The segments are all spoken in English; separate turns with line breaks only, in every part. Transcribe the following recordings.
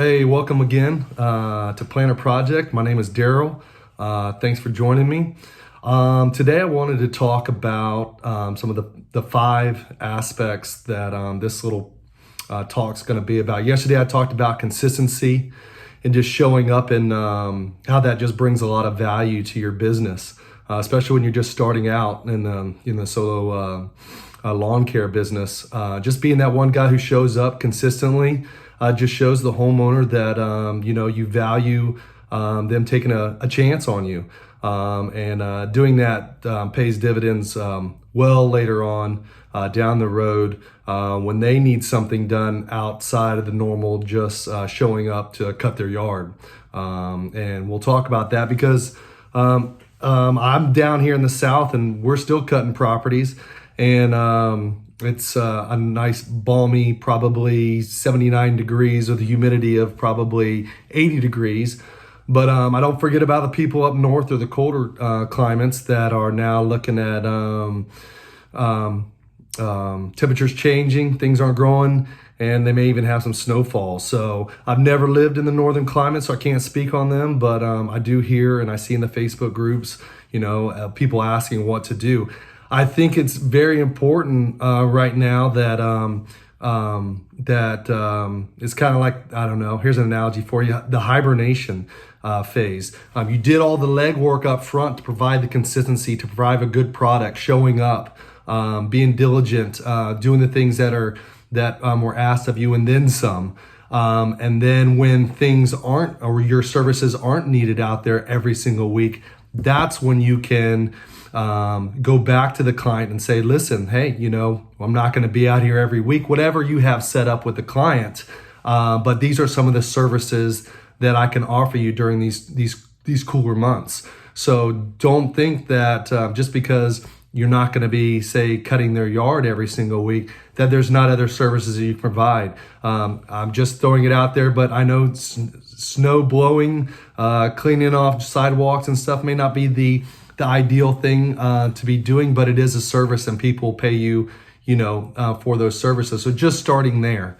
Hey, welcome again to Planner Project. My name is Darryl. Thanks for joining me. Today I wanted to talk about some of the five aspects that this little talk's going to be about. Yesterday I talked about consistency and just showing up and how that just brings a lot of value to your business, especially when you're just starting out in the solo lawn care business. Just being that one guy who shows up consistently just shows the homeowner that you value them taking a chance on you, and doing that pays dividends well later on down the road when they need something done outside of the normal just showing up to cut their yard. And we'll talk about that because I'm down here in the South and we're still cutting properties, and it's a nice balmy, probably 79 degrees with a humidity of probably 80 degrees. But I don't forget about the people up north or the colder climates that are now looking at temperatures changing, things aren't growing, and they may even have some snowfall. So I've never lived in the northern climate, so I can't speak on them, but I do hear and I see in the Facebook groups, people asking what to do. I think it's very important right now that it's kind of like, I don't know, here's an analogy for you, the hibernation phase. You did all the legwork up front to provide the consistency, to provide a good product, showing up, being diligent, doing the things that were asked of you and then some. And then when things aren't, or your services aren't needed out there every single week, that's when you can go back to the client and say, listen, hey, I'm not going to be out here every week, whatever you have set up with the client. But these are some of the services that I can offer you during these cooler months. So don't think that just because you're not going to be, say, cutting their yard every single week, that there's not other services that you can provide. I'm just throwing it out there, but I know snow blowing, cleaning off sidewalks and stuff may not be the ideal thing to be doing, but it is a service and people pay you, for those services. So just starting there,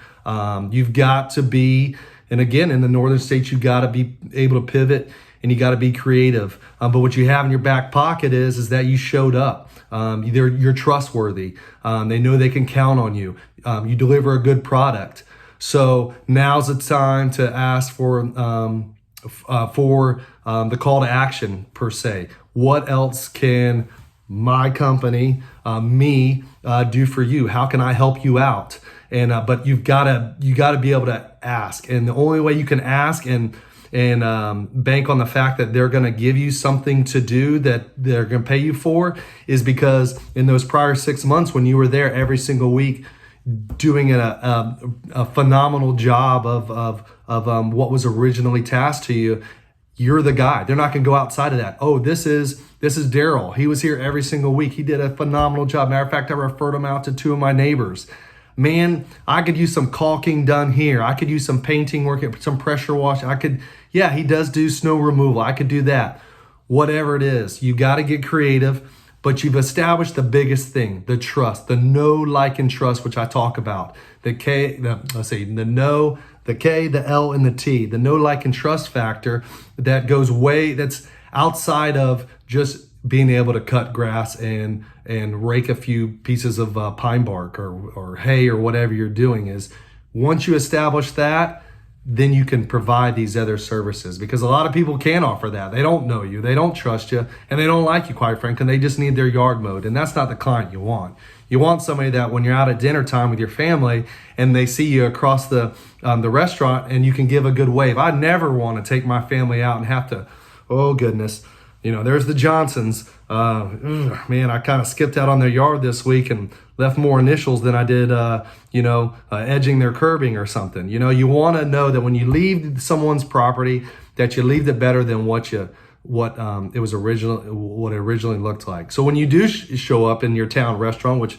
you've got to be, and again, in the northern states, you've got to be able to pivot and you got to be creative. But what you have in your back pocket is that you showed up. You're trustworthy. They know they can count on you. You deliver a good product. So now's the time to ask for the call to action per se. What else can my company, me, do for you? How can I help you out? And but you gotta be able to ask. And the only way you can ask and bank on the fact that they're going to give you something to do that they're going to pay you for is because in those prior 6 months when you were there every single week doing a phenomenal job of what was originally tasked to you, you're the guy. They're not going to go outside of that. Oh, this is Darryl. He was here every single week. He did a phenomenal job. Matter of fact, I referred him out to two of my neighbors. Man, I could use some caulking done here. I could use some painting work, some pressure wash. He does do snow removal. I could do that. Whatever it is, you got to get creative, but you've established the biggest thing, the trust, the know, like, and trust, which I talk about. The know, the K, the L, and the T, the know, like, and trust factor that goes that's outside of just being able to cut grass and rake a few pieces of pine bark or hay or whatever you're doing. Is once you establish that, then you can provide these other services, because a lot of people can't offer that. They don't know you, they don't trust you, and they don't like you, quite frankly, and they just need their yard mowed. And that's not the client you want. You want somebody that when you're out at dinner time with your family and they see you across the restaurant and you can give a good wave. I never want to take my family out and have to, oh goodness, there's the Johnsons. Man, I kind of skipped out on their yard this week and left more initials than I did, edging their curbing or something. You want to know that when you leave someone's property, that you leave it better than what it originally looked like. So when you do show up in your town restaurant, which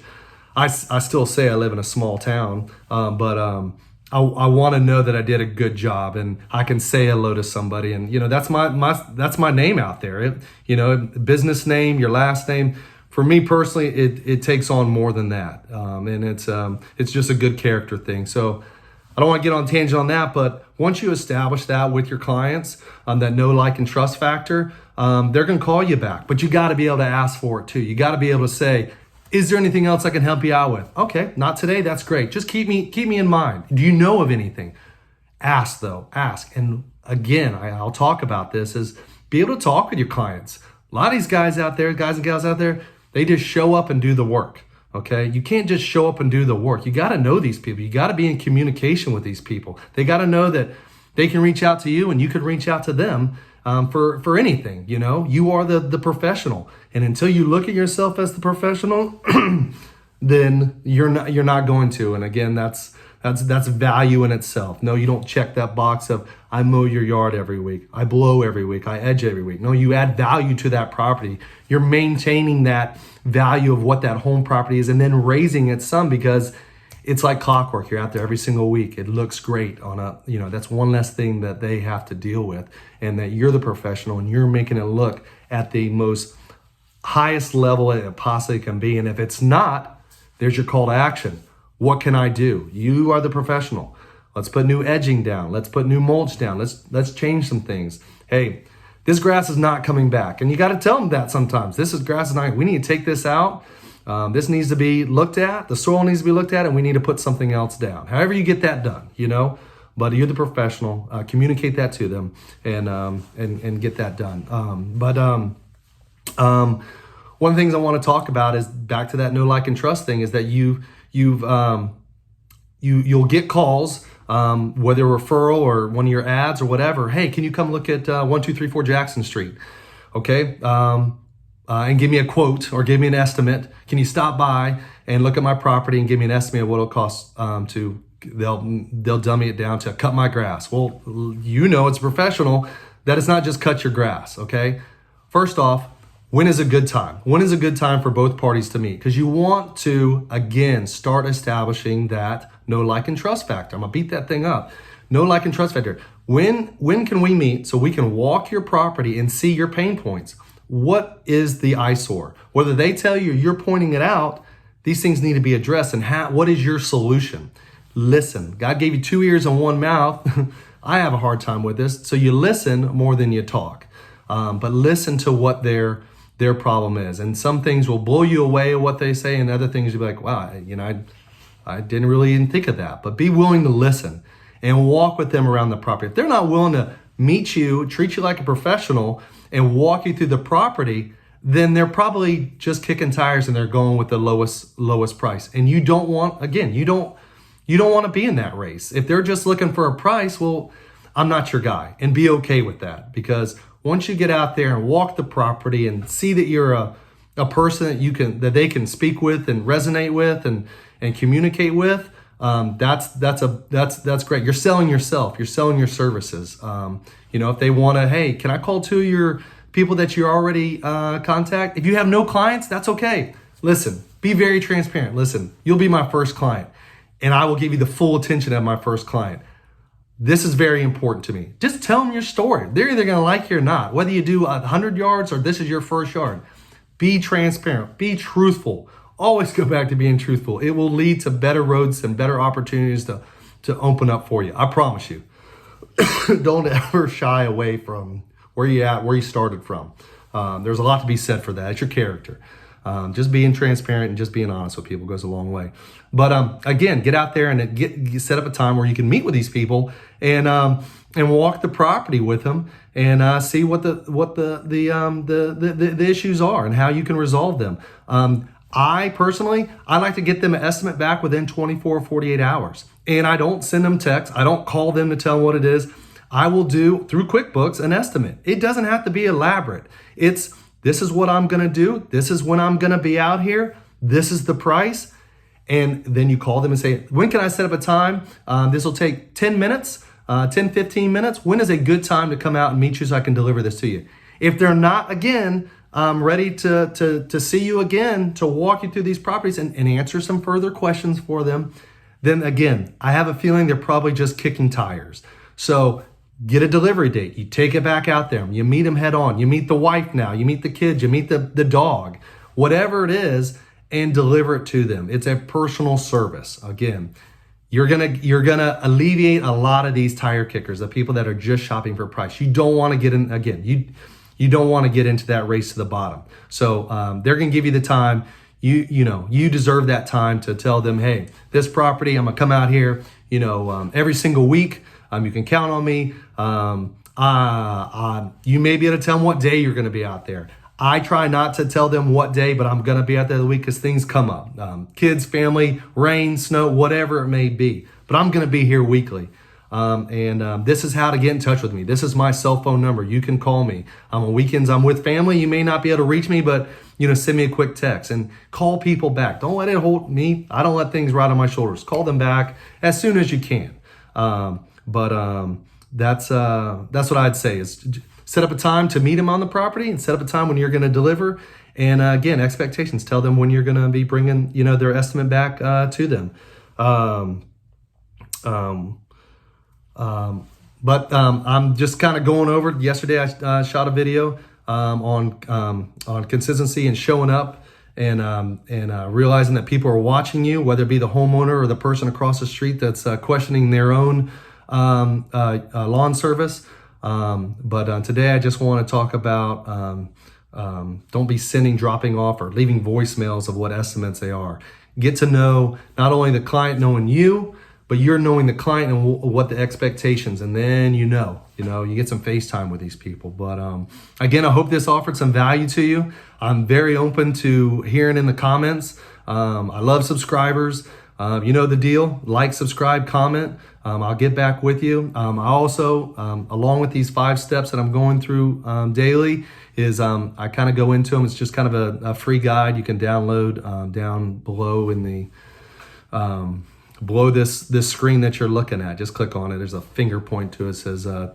I still say I live in a small town, but I want to know that I did a good job and I can say hello to somebody. And, that's my name out there. Business name, your last name. For me personally, it takes on more than that. And it's just a good character thing. So I don't want to get on tangent on that, but once you establish that with your clients, that know, like, and trust factor, they're going to call you back. But you got to be able to ask for it too. You got to be able to say, is there anything else I can help you out with? Okay, not today. That's great. Just keep me in mind. Do you know of anything? Ask though, ask. And again, I'll talk about this, is be able to talk with your clients. A lot of these guys out there, guys and gals out there, they just show up and do the work. Okay, you can't just show up and do the work. You got to know these people. You got to be in communication with these people. They got to know that they can reach out to you and you can reach out to them for anything. You know, you are the professional, and until you look at yourself as the professional, then you're not going to. And again, that's value in itself. No, you don't check that box of I mow your yard every week, I blow every week, I edge every week. No, you add value to that property. You're maintaining that value of what that home property is, and then raising it some, because it's like clockwork. You're out there every single week. It looks great on that's one less thing that they have to deal with, and that you're the professional and you're making it look at the most highest level it possibly can be. And if it's not, there's your call to action. What can I do? You are the professional. Let's put new edging down. Let's put new mulch down. Let's change some things. Hey, this grass is not coming back. And you got to tell them that sometimes. Grass is not, we need to take this out. This needs to be looked at. The soil needs to be looked at, and we need to put something else down. However you get that done, but you're the professional. Communicate that to them and get that done. One of the things I want to talk about is back to that know, like, and trust thing, is that you'll get calls, whether a referral or one of your ads or whatever. Hey, can you come look at 1234 Jackson Street? Okay. And give me a quote or give me an estimate. Can you stop by and look at my property and give me an estimate of what it'll cost they'll dummy it down to cut my grass. Well, it's professional that it's not just cut your grass. Okay. First off, when is a good time? When is a good time for both parties to meet? Because you want to, again, start establishing that know, like, and trust factor. I'm gonna beat that thing up. Know, like, and trust factor. When can we meet so we can walk your property and see your pain points? What is the eyesore? Whether they tell you or you're pointing it out, these things need to be addressed. And what is your solution? Listen. God gave you 2 ears and 1 mouth. I have a hard time with this. So you listen more than you talk. But listen to what their problem is. And some things will blow you away at what they say, and other things you'll be like, wow, I didn't really even think of that. But be willing to listen and walk with them around the property. If they're not willing to meet you, treat you like a professional, and walk you through the property, then they're probably just kicking tires and they're going with the lowest price. And you don't want to be in that race. If they're just looking for a price, well, I'm not your guy. And be okay with that, because once you get out there and walk the property and see that you're a person that they can speak with and resonate with and communicate with, that's great. You're selling yourself. You're selling your services. If they want to, hey, can I call 2 of your people that you already contact? If you have no clients, that's okay. Listen, be very transparent. Listen, you'll be my first client, and I will give you the full attention of my first client. This is very important to me. Just tell them your story. They're either going to like you or not. Whether you do 100 yards or this is your first yard, be transparent. Be truthful. Always go back to being truthful. It will lead to better roads and better opportunities to open up for you. I promise you. Don't ever shy away from where you started from. There's a lot to be said for that. It's your character. Just being transparent and just being honest with people goes a long way. But again, get out there and set up a time where you can meet with these people and walk the property with them and see what the issues are and how you can resolve them. I personally like to get them an estimate back within 24 or 48 hours. And I don't send them texts. I don't call them to tell them what it is. I will do, through QuickBooks, an estimate. It doesn't have to be elaborate. This is what I'm going to do. This is when I'm going to be out here. This is the price. And then you call them and say, when can I set up a time? This will take 10 minutes, 15 minutes. When is a good time to come out and meet you so I can deliver this to you? If they're not, again, ready to see you again, to walk you through these properties and answer some further questions for them, then again, I have a feeling they're probably just kicking tires. So get a delivery date. You take it back out there. You meet them head on. You meet the wife now. You meet the kids. You meet the dog. Whatever it is, and deliver it to them. It's a personal service. Again, you're gonna alleviate a lot of these tire kickers, the people that are just shopping for price. You don't want to get in again. You don't want to get into that race to the bottom. So they're gonna give you the time. You deserve that time to tell them, hey, this property, I'm gonna come out here, every single week. You can count on me. You may be able to tell them what day you're gonna be out there. I try not to tell them what day, but I'm gonna be out there the week because things come up. Kids, family, rain, snow, whatever it may be. But I'm gonna be here weekly. This is how to get in touch with me. This is my cell phone number. You can call me. On weekends, I'm with family. You may not be able to reach me, but send me a quick text and call people back. Don't let it hold me. I don't let things ride on my shoulders. Call them back as soon as you can. That's what I'd say is set up a time to meet them on the property and set up a time when you're going to deliver. And again, expectations. Tell them when you're going to be bringing their estimate back to them. I'm just kind of going over. Yesterday, I shot a video on consistency and showing up and realizing that people are watching you, whether it be the homeowner or the person across the street that's questioning their own lawn service. But today, I just want to talk about don't be dropping off or leaving voicemails of what estimates they are. Get to know not only the client knowing you, but you're knowing the client and what the expectations, and then you get some FaceTime with these people. But again, I hope this offered some value to you. I'm very open to hearing in the comments. I love subscribers. You know the deal. Like, subscribe, comment. I'll get back with you. I also, along with these 5 steps that I'm going through daily, is I kind of go into them. It's just kind of a free guide you can download down below in the below this screen that you're looking at. Just click on it. There's a finger point to it. It says to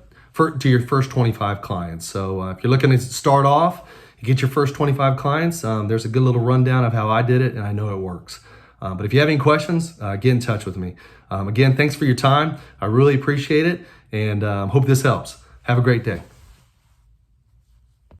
your first 25 clients. So if you're looking to start off, you get your first 25 clients. There's a good little rundown of how I did it, and I know it works. But if you have any questions, get in touch with me. Again, thanks for your time. I really appreciate it, and hope this helps. Have a great day.